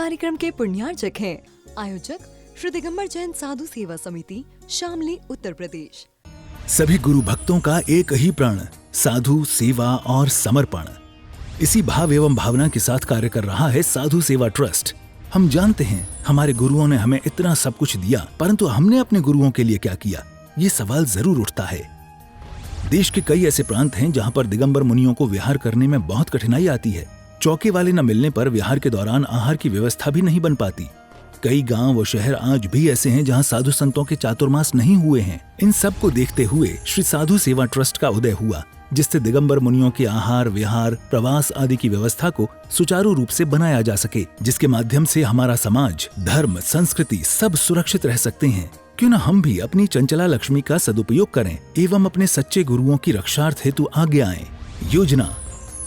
कार्यक्रम के पुण्यार्चक हैं आयोजक श्री दिगंबर जैन साधु सेवा समिति, शामली, उत्तर प्रदेश। सभी गुरु भक्तों का एक ही प्रण, साधु सेवा और समर्पण। इसी भाव एवं भावना के साथ कार्य कर रहा है साधु सेवा ट्रस्ट। हम जानते हैं हमारे गुरुओं ने हमें इतना सब कुछ दिया, परंतु हमने अपने गुरुओं के लिए क्या किया, ये सवाल जरूर उठता है। देश के कई ऐसे प्रांत हैं जहां पर दिगंबर मुनियों को विहार करने में बहुत कठिनाई आती है। चौके वाले न मिलने पर विहार के दौरान आहार की व्यवस्था भी नहीं बन पाती। कई गांव व शहर आज भी ऐसे हैं जहां साधु संतों के चातुर्मास नहीं हुए हैं। इन सब को देखते हुए श्री साधु सेवा ट्रस्ट का उदय हुआ, जिससे दिगंबर मुनियों के आहार, विहार, प्रवास आदि की व्यवस्था को सुचारू रूप से बनाया जा सके, जिसके माध्यम से हमारा समाज, धर्म, संस्कृति सब सुरक्षित रह सकते हैं। क्यों न हम भी अपनी चंचला लक्ष्मी का सदुपयोग करें एवं अपने सच्चे गुरुओं की रक्षार्थ हेतु आगे आएं। योजना: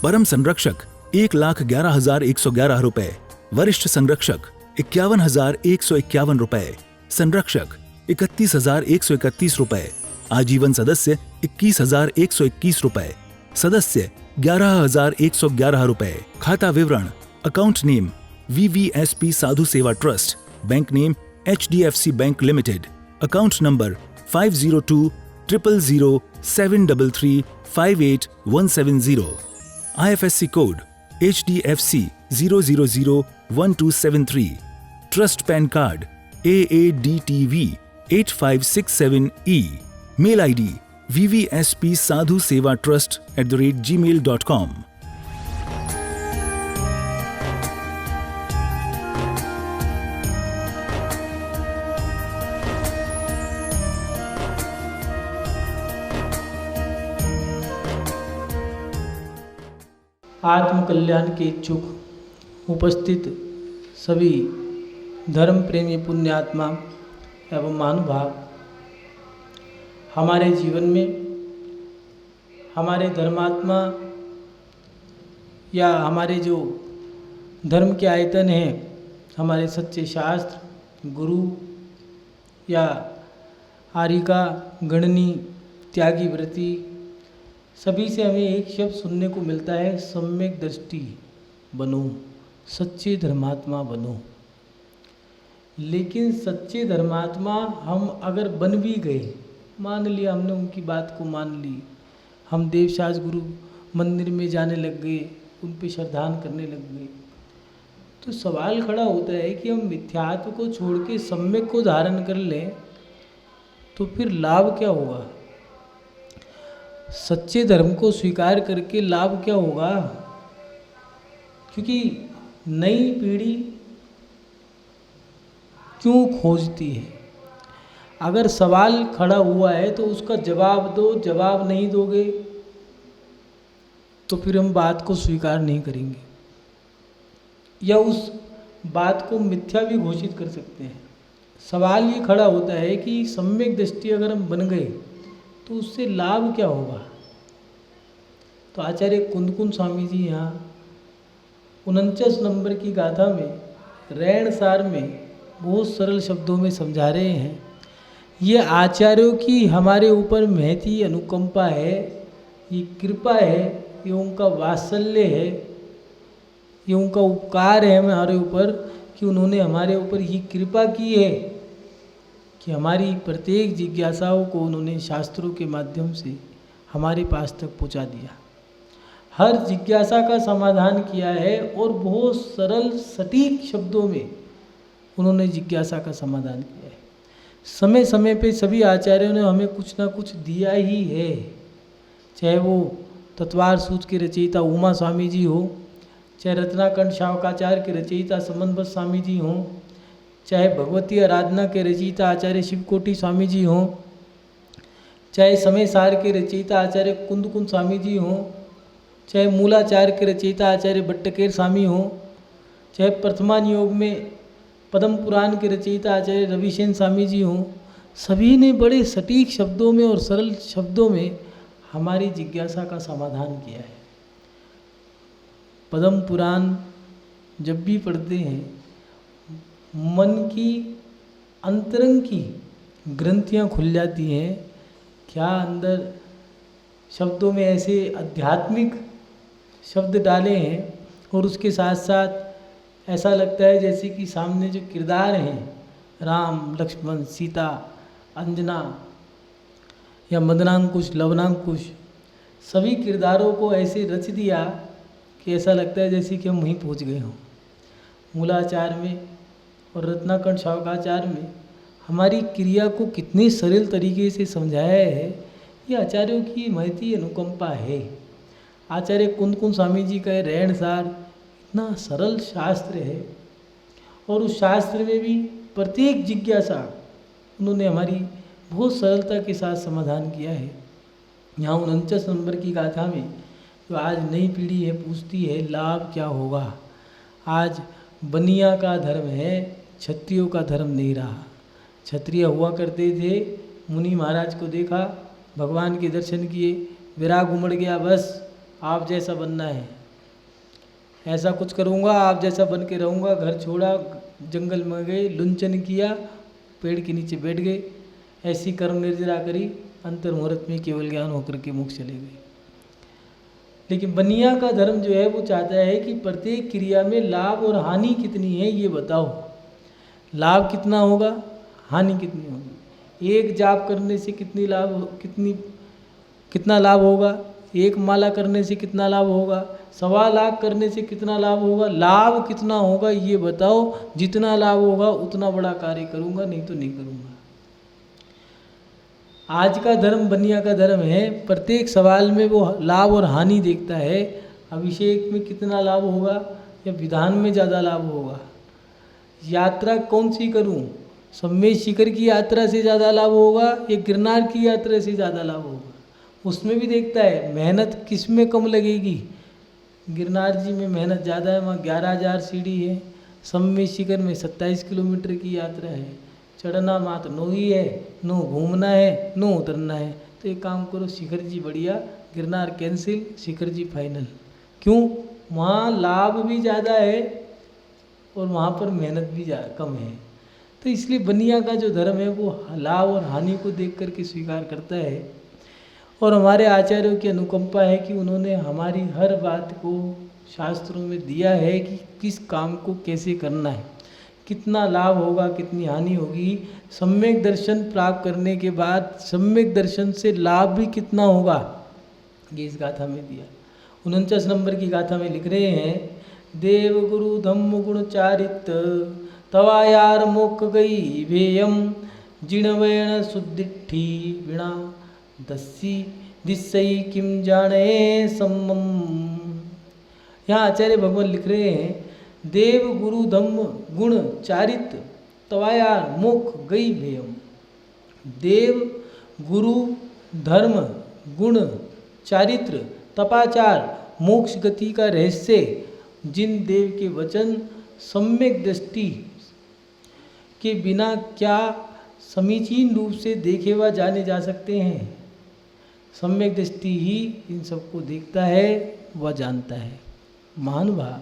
परम संरक्षक 1,11,111 रुपए, वरिष्ठ संरक्षक 51,151 रुपए, संरक्षक 31,131 रुपए, आजीवन सदस्य 21,121 रुपए, सदस्य 11,111 रुपए। खाता विवरण: account name VVSP Sadhu Seva trust, bank name HDFC bank limited, account number 50200073358170, IFSC code HDFC 0001273, trust PAN card AADTV 8567E, mail ID vvspsadhusevatrust@gmail.com। आत्म कल्याण के इच्छुक उपस्थित सभी धर्म प्रेमी पुण्यात्मा एवं महानुभाव, हमारे जीवन में हमारे धर्मात्मा या हमारे जो धर्म के आयतन हैं, हमारे सच्चे शास्त्र, गुरु या आर्यिका, गणनी, त्यागी व्रती, सभी से हमें एक शब्द सुनने को मिलता है, सम्यक दृष्टि बनो, सच्चे धर्मात्मा बनो। लेकिन सच्चे धर्मात्मा हम अगर बन भी गए, मान लिया हमने उनकी बात को मान ली, हम देवशास गुरु मंदिर में जाने लग गए, उन पे श्रद्धान करने लग गए, तो सवाल खड़ा होता है कि हम मिथ्यात्व को छोड़ के सम्यक को धारण कर लें तो फिर लाभ क्या होगा? सच्चे धर्म को स्वीकार करके लाभ क्या होगा? क्योंकि नई पीढ़ी क्यों खोजती है? अगर सवाल खड़ा हुआ है तो उसका जवाब दो। जवाब नहीं दोगे तो फिर हम बात को स्वीकार नहीं करेंगे या उस बात को मिथ्या भी घोषित कर सकते हैं। सवाल ये खड़ा होता है कि सम्यक दृष्टि अगर हम बन गए तो उससे लाभ क्या होगा? तो आचार्य कुंदकुंद स्वामी जी यहाँ 49 नंबर की गाथा में रैण सार में बहुत सरल शब्दों में समझा रहे हैं। ये आचार्यों की हमारे ऊपर महती अनुकंपा है, ये कृपा है, ये उनका वात्सल्य है, ये उनका उपकार है हमारे ऊपर कि उन्होंने हमारे ऊपर ये कृपा की है कि हमारी प्रत्येक जिज्ञासाओं को उन्होंने शास्त्रों के माध्यम से हमारे पास तक पहुंचा दिया। हर जिज्ञासा का समाधान किया है और बहुत सरल सटीक शब्दों में उन्होंने जिज्ञासा का समाधान किया है। समय समय पे सभी आचार्यों ने हमें कुछ ना कुछ दिया ही है, चाहे वो तत्वार सूत्र के रचयिता उमा स्वामी जी हो, चाहे रत्नाकंठ शावकाचार्य के रचयिता समन्वत स्वामी जी हों, चाहे भगवती आराधना के रचयिता आचार्य शिवकोटि स्वामी जी हों, चाहे समय सार के रचयिता आचार्य कुंदकुंद स्वामी जी हों, चाहे मूलाचार के रचयिता आचार्य भट्टकेर स्वामी हों, चाहे प्रथमान योग में पद्म पुराण के रचयिता आचार्य रविसेन स्वामी जी हों, सभी ने बड़े सटीक शब्दों में और सरल शब्दों में हमारी जिज्ञासा का समाधान किया है। पद्म पुराण जब भी पढ़ते हैं, मन की अंतरंग की ग्रंथियाँ खुल जाती हैं। क्या अंदर शब्दों में ऐसे आध्यात्मिक शब्द डाले हैं और उसके साथ साथ ऐसा लगता है जैसे कि सामने जो किरदार हैं, राम, लक्ष्मण, सीता, अंजना या मदनांकुश, लवनांकुश, सभी किरदारों को ऐसे रच दिया कि ऐसा लगता है जैसे कि हम वहीं पहुंच गए हों। मूलाचार में और रत्नाकंठ शावकाचार में हमारी क्रिया को कितने सरल तरीके से समझाया है, ये आचार्यों की महती अनुकंपा है। आचार्य कुंद कुंद स्वामी जी का रहन सार इतना सरल शास्त्र है, और उस शास्त्र में भी प्रत्येक जिज्ञासा उन्होंने हमारी बहुत सरलता के साथ समाधान किया है। यहाँ 49 नंबर की गाथा में जो आज नई पीढ़ी है पूछती है लाभ क्या होगा। आज बनिया का धर्म है, क्षत्रियों का धर्म नहीं रहा। क्षत्रिय हुआ करते थे, मुनि महाराज को देखा, भगवान के दर्शन किए, विराग उमड़ गया, बस आप जैसा बनना है, ऐसा कुछ करूँगा, आप जैसा बन के रहूँगा। घर छोड़ा, जंगल में गए, लुंचन किया, पेड़ के नीचे बैठ गए, ऐसी कर्म निर्जरा करी, अंतर मुहूर्त में केवल ज्ञान होकर के मुख चले गए। लेकिन बनिया का धर्म जो है वो चाहता है कि प्रत्येक क्रिया में लाभ और हानि कितनी है ये बताओ। लाभ कितना होगा, हानि कितनी होगी। एक जाप करने से कितना लाभ होगा, एक माला करने से कितना लाभ होगा, 1.25 लाख करने से कितना लाभ होगा। लाभ कितना होगा ये बताओ। जितना लाभ होगा उतना बड़ा कार्य करूँगा, नहीं तो नहीं करूँगा। आज का धर्म बनिया का धर्म है, प्रत्येक सवाल में वो लाभ और हानि देखता है। अभिषेक में कितना लाभ होगा या विधान में ज़्यादा लाभ होगा। यात्रा कौन सी करूं, सम्मेद शिखर की यात्रा से ज़्यादा लाभ होगा या गिरनार की यात्रा से ज़्यादा लाभ होगा। उसमें भी देखता है मेहनत किस में कम लगेगी। गिरनार जी में मेहनत ज़्यादा है, वहाँ 11,000 सीढ़ी है। सम्मेद शिखर में 27 किलोमीटर की यात्रा है। चढ़ना मात्र 9 ही है, 9 घूमना है, 9 उतरना है। तो एक काम करो, शिखर जी बढ़िया, गिरनार कैंसिल, शिखर जी फाइनल। क्यों? वहाँ लाभ भी ज़्यादा है और वहाँ पर मेहनत भी कम है। तो इसलिए बनिया का जो धर्म है वो लाभ और हानि को देख करके स्वीकार करता है। और हमारे आचार्यों की अनुकंपा है कि उन्होंने हमारी हर बात को शास्त्रों में दिया है कि किस काम को कैसे करना है, कितना लाभ होगा, कितनी हानि होगी। सम्यक दर्शन प्राप्त करने के बाद सम्यक दर्शन से लाभ भी कितना होगा, ये इस गाथा में दिया। 49 नंबर की गाथा में लिख रहे हैं, देव गुरु धम्म गुण चारित तवा यार मोक गई भेयम जिणवैण सुदिठी विणा दस्सी दिस्सई किम जाने सम्मम। यहाँ आचार्य भगवान लिख रहे हैं, देव गुरु धम्म गुण चारित तवायार मुख गई भेयम। देव गुरु धर्म गुण चारित्र तपाचार मोक्ष गति का रहस्य जिन देव के वचन सम्यक दृष्टि के बिना क्या समीचीन रूप से देखे व जाने जा सकते हैं। सम्यक दृष्टि ही इन सबको देखता है व जानता है। महानुभाव,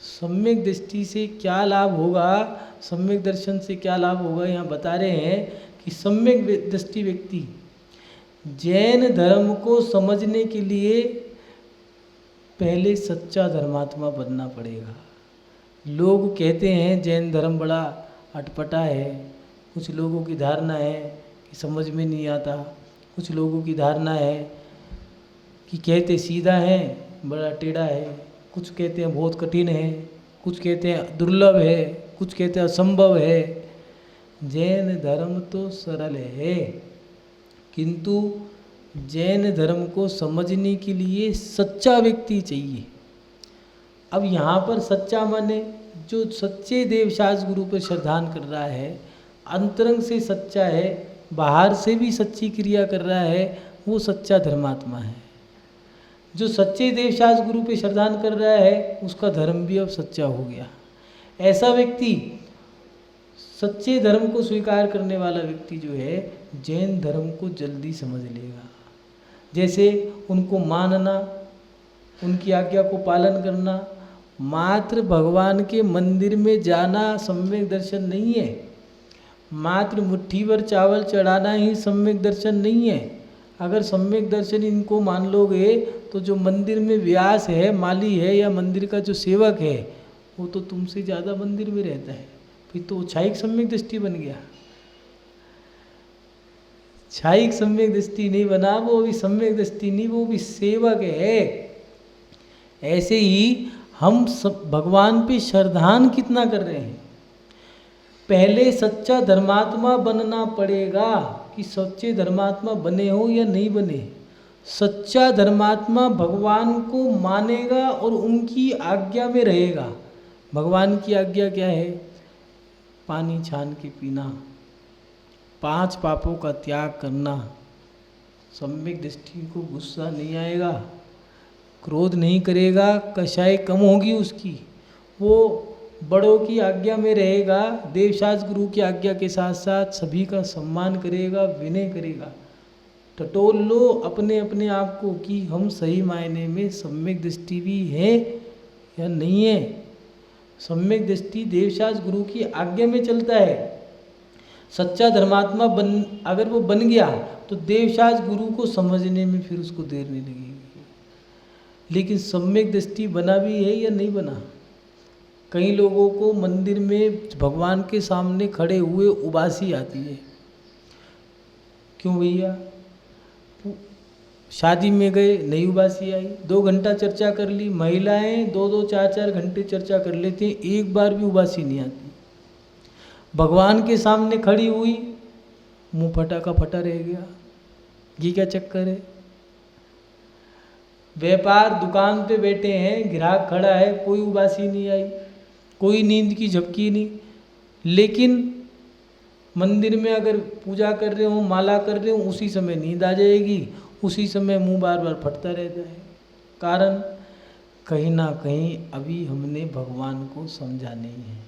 सम्यक दृष्टि से क्या लाभ होगा, सम्यक दर्शन से क्या लाभ होगा, यहाँ बता रहे हैं कि सम्यक दृष्टि व्यक्ति जैन धर्म को समझने के लिए पहले सच्चा धर्मात्मा बनना पड़ेगा। लोग कहते हैं जैन धर्म बड़ा अटपटा है, कुछ लोगों की धारणा है कि समझ में नहीं आता, कुछ लोगों की धारणा है कि कहते सीधा है बड़ा टेढ़ा है, कुछ कहते हैं बहुत कठिन है, कुछ कहते हैं दुर्लभ है, कुछ कहते हैं असंभव है। जैन धर्म तो सरल है, किंतु जैन धर्म को समझने के लिए सच्चा व्यक्ति चाहिए। अब यहाँ पर सच्चा माने जो सच्चे देवशास गुरु पर श्रद्धान कर रहा है, अंतरंग से सच्चा है, बाहर से भी सच्ची क्रिया कर रहा है, वो सच्चा धर्मात्मा है। जो सच्चे देवशास गुरु पे श्रद्धान कर रहा है उसका धर्म भी अब सच्चा हो गया। ऐसा व्यक्ति, सच्चे धर्म को स्वीकार करने वाला व्यक्ति जो है, जैन धर्म को जल्दी समझ लेगा। जैसे उनको मानना, उनकी आज्ञा को पालन करना, मात्र भगवान के मंदिर में जाना सम्यक दर्शन नहीं है, मात्र मुट्ठी भर चावल चढ़ाना ही सम्यक दर्शन नहीं है। अगर सम्यक दर्शन इनको मान लोगे तो जो मंदिर में व्यास है, माली है या मंदिर का जो सेवक है, वो तो तुमसे ज़्यादा मंदिर में रहता है, फिर तो क्षायिक सम्यक दृष्टि बन गया। क्षायिक सम्यक दृष्टि नहीं बना, वो भी सम्यक दृष्टि नहीं, वो भी सेवक है। ऐसे ही हम सब भगवान पे श्रद्धान कितना कर रहे हैं। पहले सच्चा धर्मात्मा बनना पड़ेगा कि सच्चे धर्मात्मा बने हो या नहीं बने। सच्चा धर्मात्मा भगवान को मानेगा और उनकी आज्ञा में रहेगा। भगवान की आज्ञा क्या है? पानी छान के पीना, 5 पापों का त्याग करना, सम्यक दृष्टि को गुस्सा नहीं आएगा, क्रोध नहीं करेगा, कषाय कम होगी उसकी, वो बड़ों की आज्ञा में रहेगा, देवशास्त्र गुरु की आज्ञा के साथ साथ सभी का सम्मान करेगा, विनय करेगा। टटोल लो अपने अपने आप को कि हम सही मायने में सम्यक दृष्टि भी है या नहीं है। सम्यक दृष्टि देवशास्त्र गुरु की आज्ञा में चलता है। सच्चा धर्मात्मा अगर वो बन गया तो देवशास्त्र गुरु को समझने में फिर उसको देर नहीं लगेगी। लेकिन सम्यक दृष्टि बना भी है या नहीं बना। कई लोगों को मंदिर में भगवान के सामने खड़े हुए उबासी आती है। क्यों भैया? शादी में गए, नई उबासी आई, 2 घंटा चर्चा कर ली, महिलाएं 2-2, 4-4 घंटे चर्चा कर लेती हैं, एक बार भी उबासी नहीं आती। भगवान के सामने खड़ी हुई, मुंह फटा का फटा रह गया। ये क्या चक्कर है? व्यापार दुकान पे बैठे हैं, ग्राहक खड़ा है, कोई उबासी नहीं आई, कोई नींद की झपकी नहीं। लेकिन मंदिर में अगर पूजा कर रहे हो, माला कर रहे हो, उसी समय नींद आ जाएगी, उसी समय मुंह बार बार फटता रहता है। कारण कहीं ना कहीं अभी हमने भगवान को समझा नहीं है।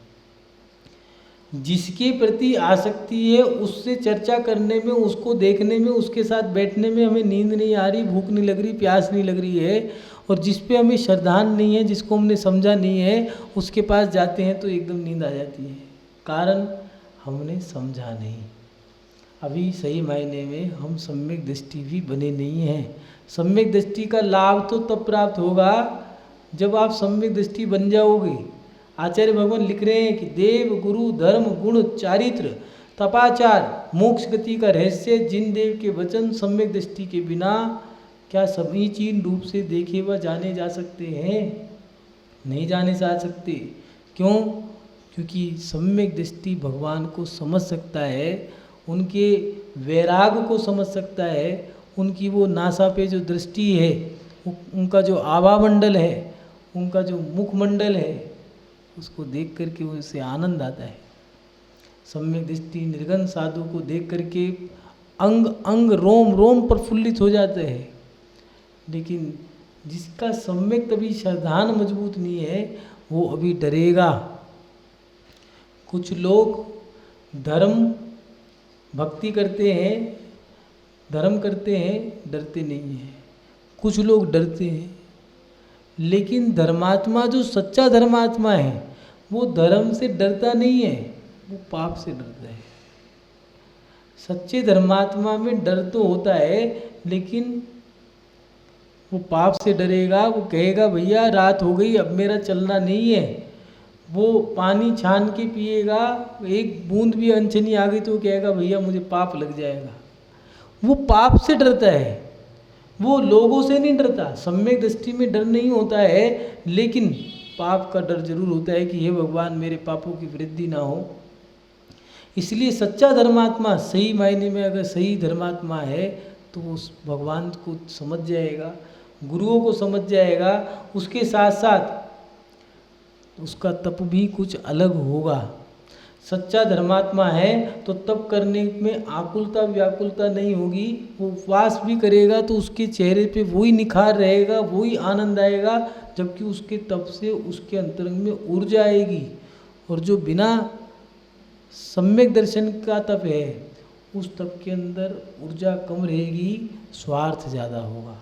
जिसके प्रति आसक्ति है उससे चर्चा करने में, उसको देखने में, उसके साथ बैठने में हमें नींद नहीं आ रही, भूख नहीं लग रही, प्यास नहीं लग रही है, और जिस पे हमें श्रद्धान नहीं है, जिसको हमने समझा नहीं है, उसके पास जाते हैं तो एकदम नींद आ जाती है। कारण हमने समझा नहीं। अभी सही मायने में हम सम्यक दृष्टि भी बने नहीं हैं। सम्यक दृष्टि का लाभ तो तब प्राप्त होगा जब आप सम्यक दृष्टि बन जाओगे। आचार्य भगवान लिख रहे हैं कि देव गुरु धर्म गुण चारित्र तपाचार मोक्ष गति का रहस्य जिन देव के वचन सम्यक दृष्टि के बिना क्या समीचीन रूप से देखे व जाने जा सकते हैं? नहीं जाने जा सकते। क्यों? क्योंकि सम्यक दृष्टि भगवान को समझ सकता है, उनके वैराग को समझ सकता है, उनकी वो नासा पे जो दृष्टि है, उनका जो आभामंडल है, उनका जो मुखमंडल है, उसको देख करके उसे आनंद आता है। सम्यक दृष्टि निर्गन साधु को देख करके अंग अंग रोम रोम प्रफुल्लित हो जाते हैं। लेकिन जिसका सम्यक तभी श्रद्धान मजबूत नहीं है, वो अभी डरेगा। कुछ लोग धर्म भक्ति करते हैं, धर्म करते हैं, डरते नहीं हैं। कुछ लोग डरते हैं, लेकिन धर्मात्मा जो सच्चा धर्मात्मा है वो धर्म से डरता नहीं है, वो पाप से डरता है। सच्चे धर्मात्मा में डर तो होता है, लेकिन वो पाप से डरेगा। वो कहेगा भैया रात हो गई, अब मेरा चलना नहीं है। वो पानी छान के पिएगा, एक बूंद भी अनचनी आ गई तो वो कहेगा भैया मुझे पाप लग जाएगा। वो पाप से डरता है, वो लोगों से नहीं डरता। सम्यक दृष्टि में डर नहीं होता है, लेकिन पाप का डर जरूर होता है कि हे भगवान मेरे पापों की वृद्धि ना हो। इसलिए सच्चा धर्मात्मा सही मायने में अगर सही धर्मात्मा है तो वो उस भगवान को समझ जाएगा, गुरुओं को समझ जाएगा। उसके साथ साथ उसका तप भी कुछ अलग होगा। सच्चा धर्मात्मा है तो तप करने में आकुलता व्याकुलता नहीं होगी। वो उपवास भी करेगा तो उसके चेहरे पे वही निखार रहेगा, वही आनंद आएगा, जबकि उसके तप से उसके अंतरंग में ऊर्जा आएगी। और जो बिना सम्यक दर्शन का तप है, उस तप के अंदर ऊर्जा कम रहेगी, स्वार्थ ज़्यादा होगा।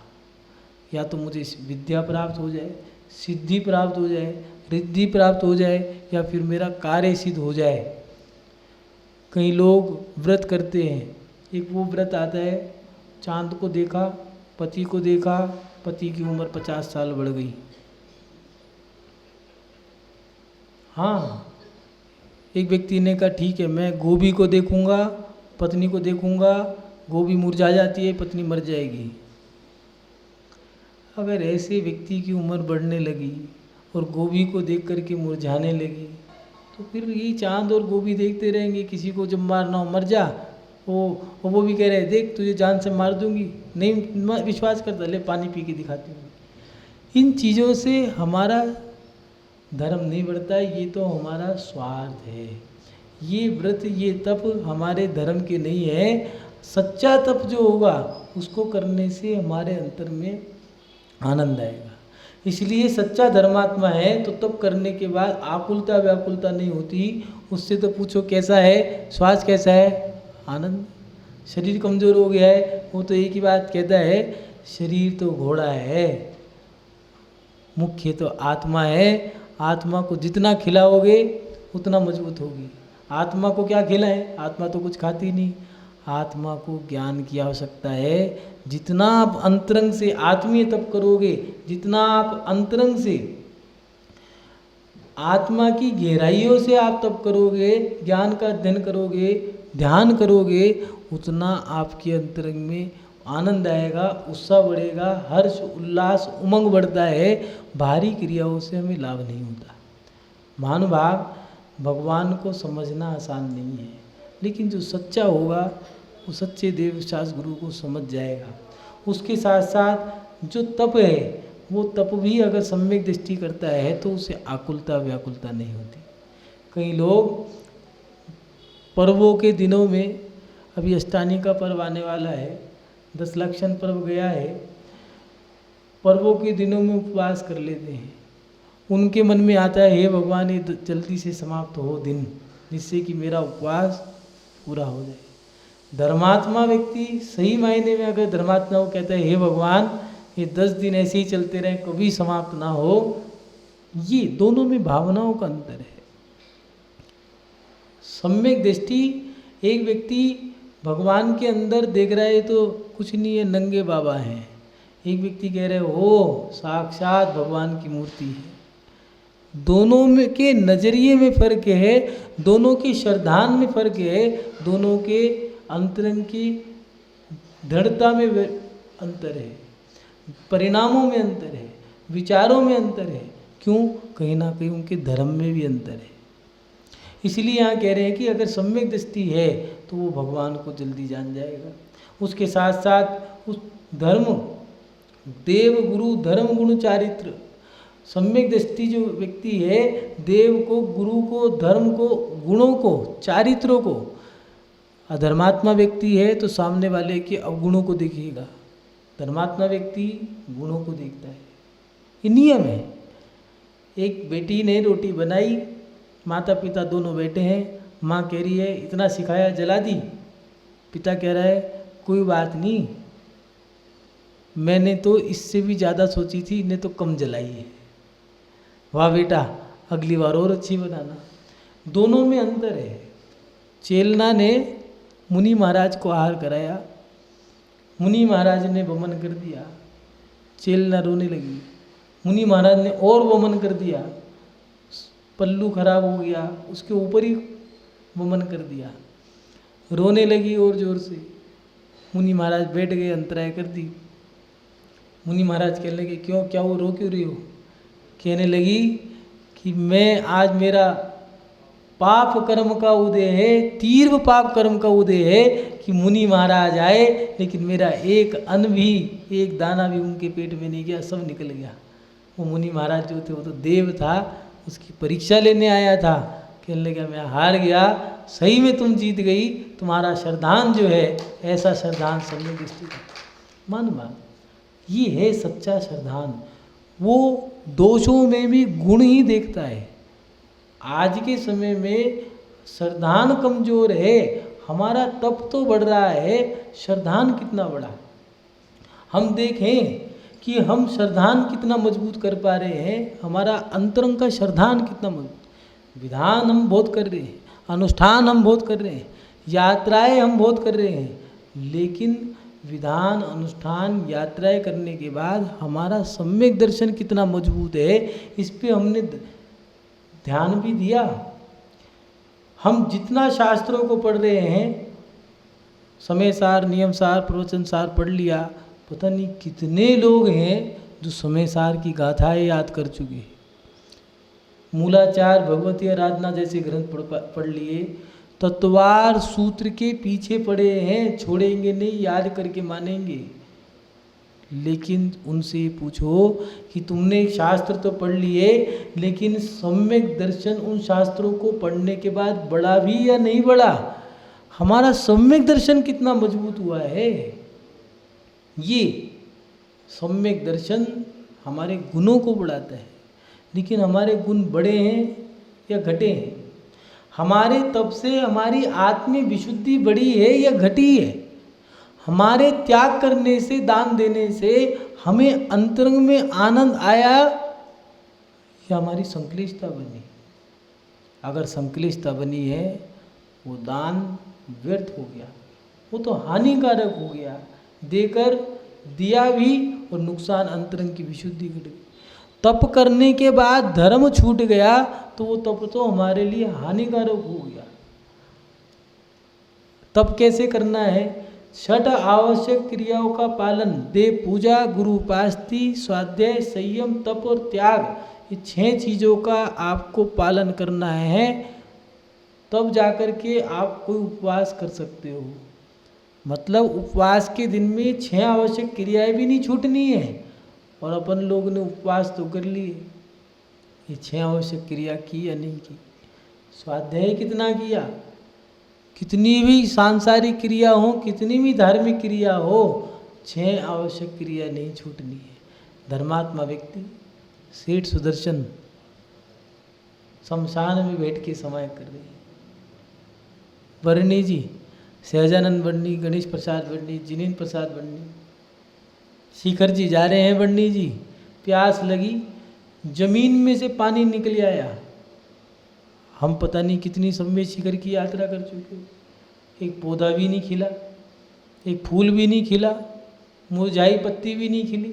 या तो मुझे विद्या प्राप्त हो जाए, सिद्धि प्राप्त हो जाए, रिद्धि प्राप्त हो जाए, या फिर मेरा कार्य सिद्ध हो जाए। कई लोग व्रत करते हैं। एक वो व्रत आता है, चांद को देखा, पति को देखा, पति की उम्र 50 साल बढ़ गई। हाँ, एक व्यक्ति ने कहा ठीक है, मैं गोभी को देखूंगा, पत्नी को देखूंगा, गोभी मुरझा जाती है, पत्नी मर जाएगी। अगर ऐसे व्यक्ति की उम्र बढ़ने लगी और गोभी को देख करके मुरझाने लगी, तो फिर ये चांद और गोभी देखते रहेंगे। किसी को जब मारना हो मर जा, वो भी कह रहे हैं देख तुझे जान से मार दूंगी, नहीं विश्वास करता, ले पानी पी के दिखाती हूँ। इन चीज़ों से हमारा धर्म नहीं बढ़ता, ये तो हमारा स्वार्थ है। ये व्रत ये तप हमारे धर्म के नहीं है। सच्चा तप जो होगा उसको करने से हमारे अंतर में आनंद आएगा। इसलिए सच्चा धर्मात्मा है तो तप करने के बाद आकुलता व्याकुलता नहीं होती। उससे तो पूछो कैसा है, श्वास कैसा है, आनंद। शरीर कमज़ोर हो गया है, वो तो एक ही बात कहता है, शरीर तो घोड़ा है, मुख्य तो आत्मा है। आत्मा को जितना खिलाओगे उतना मजबूत होगी। आत्मा को क्या खिलाएं, आत्मा तो कुछ खाती नहीं। आत्मा को ज्ञान की आवश्यकता है। जितना आप अंतरंग से आत्मीय तप करोगे, जितना आप अंतरंग से आत्मा की गहराइयों से आप तप करोगे, ज्ञान का अध्ययन करोगे, ध्यान करोगे, उतना आपके अंतरंग में आनंद आएगा, उत्साह बढ़ेगा, हर्ष उल्लास उमंग बढ़ता है। बाहरी क्रियाओं से हमें लाभ नहीं होता। महानुभाव, भगवान को समझना आसान नहीं है, लेकिन जो सच्चा होगा वो सच्चे देवशास गुरु को समझ जाएगा। उसके साथ साथ जो तप है वो तप भी अगर सम्यक दृष्टि करता है तो उसे आकुलता व्याकुलता नहीं होती। कई लोग पर्वों के दिनों में, अभी अष्टानी का पर्व आने वाला है, 10 लक्षण पर्व गया है, पर्वों के दिनों में उपवास कर लेते हैं। उनके मन में आता है हे भगवान ये जल्दी से समाप्त हो दिन, जिससे कि मेरा उपवास पूरा हो जाए। धर्मात्मा व्यक्ति सही मायने में अगर धर्मात्मा को कहता है हे भगवान ये 10 दिन ऐसे ही चलते रहे, कभी समाप्त ना हो, ये दोनों में भावनाओं का अंतर है। सम्यक दृष्टि, एक व्यक्ति भगवान के अंदर देख रहा है तो कुछ नहीं है, नंगे बाबा हैं। एक व्यक्ति कह रहे हो साक्षात भगवान की मूर्ति है। दोनों में के नजरिए में फर्क है, दोनों की श्रद्धान में फर्क है, दोनों के अंतरंग की दृढ़ता में अंतर है, परिणामों में अंतर है, विचारों में अंतर है। क्यों? कहीं ना कहीं उनके धर्म में भी अंतर है। इसलिए यहाँ कह रहे हैं कि अगर सम्यक दृष्टि है तो वो भगवान को जल्दी जान जाएगा। उसके साथ साथ उस धर्म, देव गुरु धर्म गुण चारित्र, सम्यक दृष्टि जो व्यक्ति है देव को, गुरु को, धर्म को, गुणों को, चारित्रों को। अधर्मात्मा व्यक्ति है तो सामने वाले के अवगुणों को देखिएगा, धर्मात्मा व्यक्ति गुणों को देखता है। ये नियम है। एक बेटी ने रोटी बनाई, माता पिता दोनों बैठे हैं, माँ कह रही है इतना सिखाया जला दी, पिता कह रहा है कोई बात नहीं, मैंने तो इससे भी ज़्यादा सोची थी, इन्हें तो कम जलाई है, वाह बेटा अगली बार और अच्छी बनाना। दोनों में अंतर है। चेलना ने मुनि महाराज को आहार कराया, मुनि महाराज ने वमन कर दिया, चेलना रोने लगी। मुनि महाराज ने और वमन कर दिया, पल्लू खराब हो गया, उसके ऊपर ही वमन कर दिया, रोने लगी और जोर से। मुनि महाराज बैठ गए, अंतराय कर दी। मुनि महाराज कहने लगे क्यों, क्या वो रो क्यों रही हो? कहने लगी कि मैं आज मेरा पाप कर्म का उदय है, तीव्र पाप कर्म का उदय है कि मुनि महाराज आए, लेकिन मेरा एक अन्न भी, एक दाना भी उनके पेट में नहीं गया, सब निकल गया। वो मुनि महाराज जो थे वो तो देव था, उसकी परीक्षा लेने आया था। कहने लगा मैं हार गया, सही में तुम जीत गई, तुम्हारा श्रद्धान जो है ऐसा श्रद्धान सम्यक दृष्टि मान मान, ये है सच्चा श्रद्धान। वो दोषों में भी गुण ही देखता है। आज के समय में श्रद्धान कमजोर है, हमारा तप तो बढ़ रहा है, श्रद्धान कितना बढ़ा। हम देखें कि हम श्रद्धान कितना मजबूत कर पा रहे हैं, हमारा अंतरंग का श्रद्धान कितना मजबूत। विधान हम बहुत कर रहे हैं, अनुष्ठान हम बहुत कर रहे हैं, यात्राएं हम बहुत कर रहे हैं, लेकिन विधान अनुष्ठान यात्राएं करने के बाद हमारा सम्यक दर्शन कितना मजबूत है, इस पे हमने ध्यान भी दिया। हम जितना शास्त्रों को पढ़ रहे हैं, समय सार, नियम सार, प्रवचन सार पढ़ लिया, पता नहीं कितने लोग हैं जो समय सार की गाथाएं याद कर चुके हैं। मूलाचार, भगवती आराधना जैसे ग्रंथ पढ़ लिए, तत्वार सूत्र के पीछे पड़े हैं, छोड़ेंगे नहीं, याद करके मानेंगे। लेकिन उनसे पूछो कि तुमने शास्त्र तो पढ़ लिए, लेकिन सम्यक दर्शन उन शास्त्रों को पढ़ने के बाद बढ़ा भी या नहीं बढ़ा? हमारा सम्यक दर्शन कितना मजबूत हुआ है? ये सम्यक दर्शन हमारे गुणों को बढ़ाता है। लेकिन हमारे गुण बढ़े हैं या घटे हैं? हमारे तप से हमारी आत्मीय विशुद्धि बढ़ी है या घटी है? हमारे त्याग करने से, दान देने से हमें अंतरंग में आनंद आया या हमारी संक्लिष्टता बनी? अगर संक्लिष्टता बनी है, वो दान व्यर्थ हो गया, वो तो हानिकारक हो गया। देकर दिया भी और नुकसान, अंतरंग की विशुद्धि घट गई। तप करने के बाद धर्म छूट गया तो वो तप तो हमारे लिए हानिकारक हो गया। तप कैसे करना है? 6 आवश्यक क्रियाओं का पालन, देव पूजा, गुरु उपासना, स्वाध्याय, संयम, तप और त्याग, ये 6 चीज़ों का आपको पालन करना है। तब जाकर के आप कोई उपवास कर सकते हो। मतलब उपवास के दिन में 6 आवश्यक क्रियाएं भी नहीं छूटनी है। और अपन लोग ने उपवास तो कर लिए, ये 6 आवश्यक क्रिया की या नहीं की? स्वाध्याय कितना किया? कितनी भी सांसारिक क्रिया हो, कितनी भी धार्मिक क्रिया हो, 6 आवश्यक क्रिया नहीं छूटनी है। धर्मात्मा व्यक्ति सेठ सुदर्शन शमशान में बैठ के समय कर रहे हैं। वर्णी जी, सहजानंद वर्णी, गणेश प्रसाद वर्णी, जिनेन्द्र प्रसाद वर्णी, शिखर जी जा रहे हैं वर्णी जी, प्यास लगी, जमीन में से पानी निकल आया। हम पता नहीं कितनी समय शिखर की यात्रा कर चुके, एक पौधा भी नहीं खिला, एक फूल भी नहीं खिला, मुरझाई पत्ती भी नहीं खिली।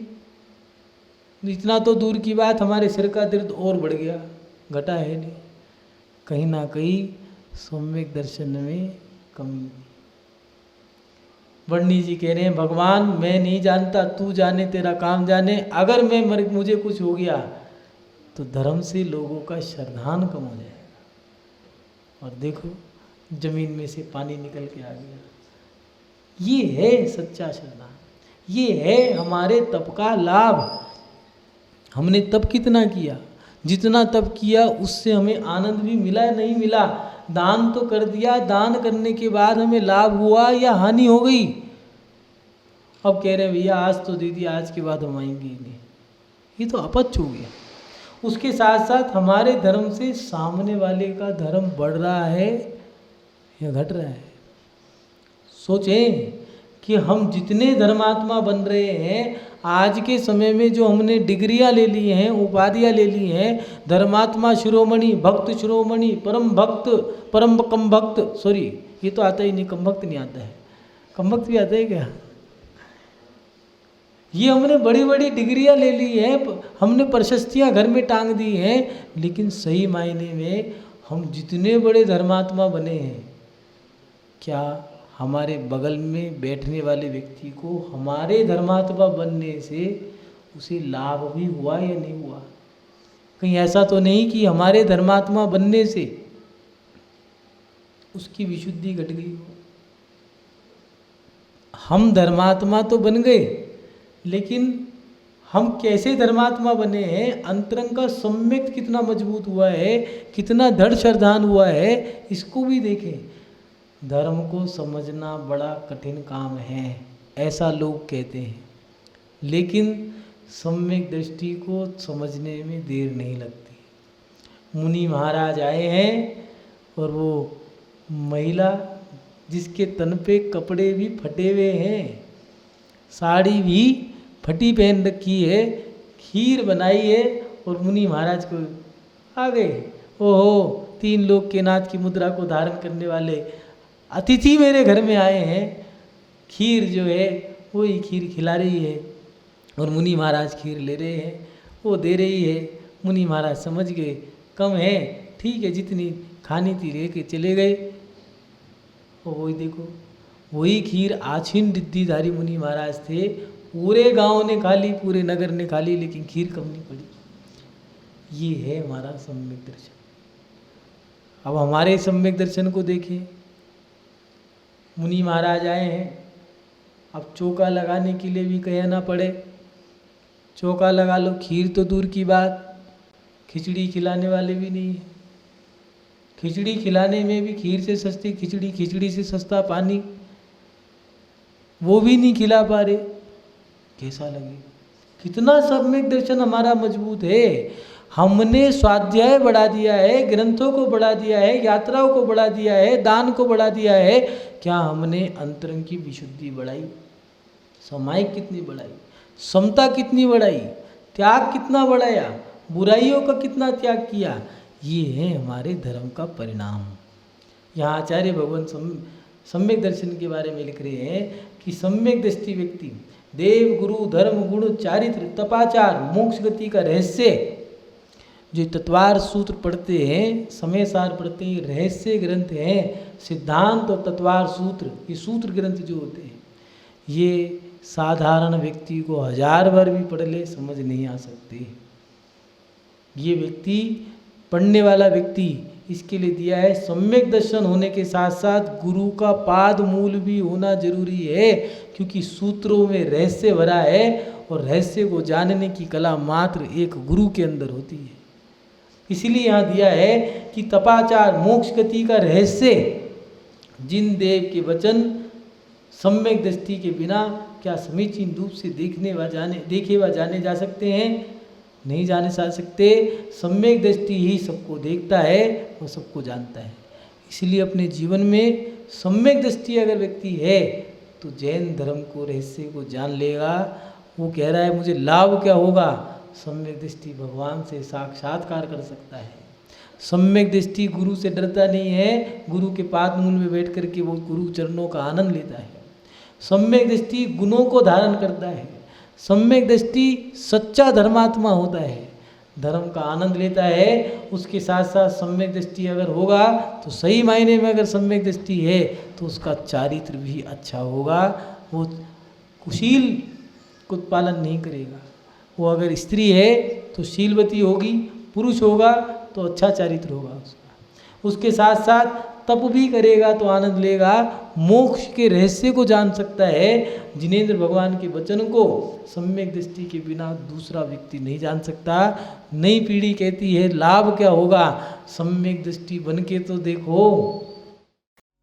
इतना तो दूर की बात, हमारे सिर का दर्द और बढ़ गया, घटा है नहीं। कहीं ना कहीं सम्यक दर्शन में कमी। वर्णी जी कह रहे हैं, भगवान मैं नहीं जानता, तू जाने, तेरा काम जाने। अगर मैं मुझे कुछ हो गया तो धर्म से लोगों का श्रद्धान कम हो जाएगा। और देखो जमीन में से पानी निकल के आ गया। ये है सच्चा श्रद्धान, ये है हमारे तप का लाभ। हमने तप कितना किया? जितना तप किया उससे हमें आनंद भी मिला नहीं मिला? दान तो कर दिया, दान करने के बाद हमें लाभ हुआ या हानि हो गई? अब कह रहे हैं भैया आज तो दे दिया, आज के बाद हम आएंगे ही नहीं। ये तो अपच हो गया। उसके साथ साथ हमारे धर्म से सामने वाले का धर्म बढ़ रहा है या घट रहा है? सोचें कि हम जितने धर्मात्मा बन रहे हैं, आज के समय में जो हमने डिग्रियां ले ली हैं, उपाधियां ले ली हैं, धर्मात्मा शिरोमणि, भक्त शिरोमणि, परम भक्त, परम कम भक्त, सॉरी ये तो आता ही नहीं, कम भक्त नहीं आता है। कम भक्त भी आता है क्या? ये हमने बड़ी बड़ी डिग्रियां ले ली हैं, हमने प्रशस्तियां घर में टांग दी हैं, लेकिन सही मायने में हम जितने बड़े धर्मात्मा बने हैं, क्या हमारे बगल में बैठने वाले व्यक्ति को हमारे धर्मात्मा बनने से उसे लाभ भी हुआ या नहीं हुआ? कहीं ऐसा तो नहीं कि हमारे धर्मात्मा बनने से उसकी विशुद्धि घट गई हो? हम धर्मात्मा तो बन गए, लेकिन हम कैसे धर्मात्मा बने हैं? अंतरंग का सम्यक कितना मजबूत हुआ है, कितना दृढ़ श्रद्धान हुआ है, इसको भी देखें। धर्म को समझना बड़ा कठिन काम है, ऐसा लोग कहते हैं, लेकिन सम्यक दृष्टि को समझने में देर नहीं लगती। मुनि महाराज आए हैं और वो महिला जिसके तन पे कपड़े भी फटे हुए हैं, साड़ी भी फटी पहन रखी है, खीर बनाई है और मुनि महाराज को आ गए। ओहो, 3 लोक के नाथ की मुद्रा को धारण करने वाले अतिथि मेरे घर में आए हैं, खीर जो है वही खीर खिला रही है और मुनि महाराज खीर ले रहे हैं, वो दे रही है। मुनि महाराज समझ गए कम है, ठीक है, जितनी खानी थी लेके चले गए। और वही देखो, वही खीर आछिन रिद्धिधारी मुनि महाराज थे, पूरे गांव ने खा ली, पूरे नगर ने खा ली, लेकिन खीर कम नहीं पड़ी। ये है हमारा सम्यक दर्शन। अब हमारे सम्यक दर्शन को देखिए, मुनि महाराज आए हैं, अब चौका लगाने के लिए भी कहना पड़े, चौका लगा लो। खीर तो दूर की बात, खिचड़ी खिलाने वाले भी नहीं है। खिचड़ी खिलाने में भी खीर से सस्ती खिचड़ी, खिचड़ी से सस्ता पानी, वो भी नहीं खिला पा रहे। कैसा लगे? कितना सम्यक दर्शन हमारा मजबूत है। हमने स्वाध्याय बढ़ा दिया है, ग्रंथों को बढ़ा दिया है, यात्राओं को बढ़ा दिया है, दान को बढ़ा दिया है। क्या हमने अंतरंग की विशुद्धि बढ़ाई? समायिक कितनी बढ़ाई, समता कितनी बढ़ाई, त्याग कितना बढ़ाया, बुराइयों का कितना त्याग किया? ये है हमारे धर्म का परिणाम। यहाँ आचार्य भगवान सम्यक दर्शन के बारे में लिख रहे हैं कि सम्यक दृष्टि व्यक्ति देव, गुरु, धर्म, गुण, चारित्र, तपाचार, मोक्ष गति का रहस्य, जो तत्वार सूत्र पढ़ते हैं, समय सार पढ़ते हैं, रहस्य ग्रंथ हैं, सिद्धांत और तत्वार सूत्र, ये सूत्र ग्रंथ जो होते हैं, ये साधारण व्यक्ति को 1000 बार भी पढ़ ले समझ नहीं आ सकते। ये व्यक्ति, पढ़ने वाला व्यक्ति, इसके लिए दिया है सम्यक दर्शन होने के साथ साथ गुरु का पाद मूल भी होना जरूरी है, क्योंकि सूत्रों में रहस्य भरा है और रहस्य को जानने की कला मात्र एक गुरु के अंदर होती है। इसलिए यहाँ दिया है कि तपाचार, मोक्ष गति का रहस्य जिन देव के वचन सम्यक दृष्टि के बिना क्या समीचीन रूप से देखे व जाने जा सकते हैं? नहीं जाने जा सकते। सम्यक दृष्टि ही सबको देखता है और सबको जानता है। इसलिए अपने जीवन में सम्यक दृष्टि अगर व्यक्ति है तो जैन धर्म को, रहस्य को जान लेगा। वो कह रहा है मुझे लाभ क्या होगा? सम्यक दृष्टि भगवान से साक्षात्कार कर सकता है। सम्यक दृष्टि गुरु से डरता नहीं है, गुरु के पाद मूल में बैठ करके वो गुरु चरणों का आनंद लेता है। सम्यक दृष्टि गुणों को धारण करता है। सम्यक दृष्टि सच्चा धर्मात्मा होता है, धर्म का आनंद लेता है। उसके साथ साथ सम्यक दृष्टि अगर होगा तो सही मायने में अगर सम्यक दृष्टि है तो उसका चारित्र भी अच्छा होगा। वो कुशील को पालन नहीं करेगा। वो अगर स्त्री है तो शीलवती होगी, पुरुष होगा तो अच्छा चारित्र होगा उसका। उसके साथ साथ तप भी करेगा तो आनंद लेगा, मोक्ष के रहस्य को जान सकता है। जिनेंद्र भगवान के वचन को सम्यक दृष्टि के बिना दूसरा व्यक्ति नहीं जान सकता। नई पीढ़ी कहती है लाभ क्या होगा? सम्यक दृष्टि बन के तो देखो।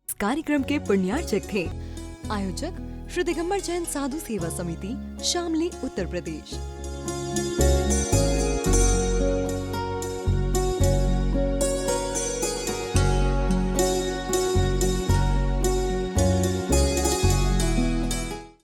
इस कार्यक्रम के पुण्यार्चक थे आयोजक श्री दिगंबर जैन साधु सेवा समिति, शामली, उत्तर प्रदेश।